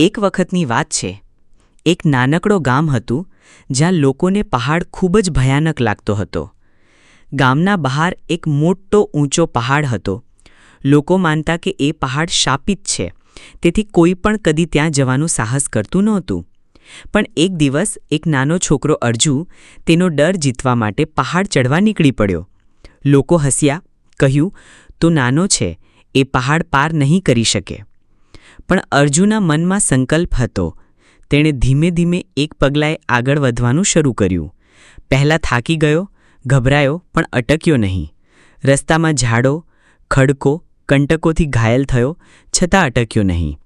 એક વખતની વાત છે. એક નાનકડો ગામ હતું જ્યાં લોકોને પહાડ ખૂબ જ ભયાનક લાગતો હતો. ગામના બહાર એક મોટો ઊંચો પહાડ હતો. લોકો માનતા કે એ પહાડ શાપિત છે, તેથી કોઈ પણ કદી ત્યાં જવાનું સાહસ કરતું નહોતું. પણ એક દિવસ એક નાનો છોકરો અર્જુ તેનો ડર જીતવા માટે પહાડ ચડવા નીકળી પડ્યો. લોકો હસ્યા, કહ્યું, "તું નાનો છે, એ પહાડ પાર નહીં કરી શકે." પણ અર્જુના મનમાં સંકલ્પ હતો. તેણે ધીમે ધીમે એક પગલાએ આગળ વધવાનું શરૂ કર્યું. પહેલાં થાકી ગયો, ગભરાયો, પણ અટક્યો નહીં. રસ્તામાં ઝાડો, ખડકો, કંટકોથી ઘાયલ થયો, છતાં અટક્યો નહીં.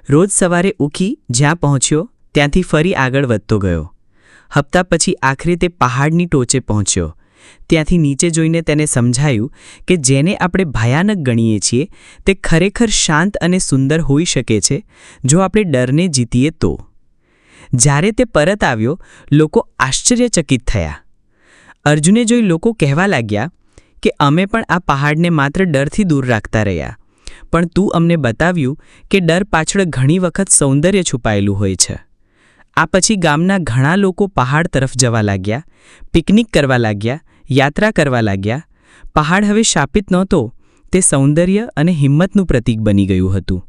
રોજ સવારે ઊઠી જ્યાં પહોંચ્યો ત્યાંથી ફરી આગળ વધતો ગયો. હપ્તા પછી આખરે તે પહાડની ટોચે પહોંચ્યો. ત્યાંથી નીચે જોઈને તેને સમજાયું કે જેને આપણે ભયાનક ગણીએ છીએ તે ખરેખર શાંત અને સુંદર હોઈ શકે છે જો આપણે ડરને જીતીએ તો. જ્યારે તે પરત આવ્યો, લોકો આશ્ચર્યચકિત થયા. અર્જુને જોઈ લોકો કહેવા લાગ્યા કે અમે પણ આ પહાડને માત્ર ડરથી દૂર રાખતા રહ્યા, પણ તું અમને બતાવ્યું કે ડર પાછળ ઘણી વખત સૌંદર્ય છુપાયેલું હોય છે. આ પછી ગામના ઘણા લોકો પહાડ તરફ જવા લાગ્યા, પિકનિક કરવા લાગ્યા, યાત્રા કરવા લાગ્યા. પહાડ હવે શાપિત નહોતો, તે સૌંદર્ય અને હિંમતનું પ્રતીક બની ગયું હતું.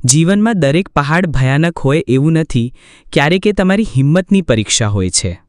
જીવનમાં દરેક પહાડ ભયાનક હોય એવું નથી, ક્યારેક એ તમારી હિંમતની પરીક્ષા હોય છે.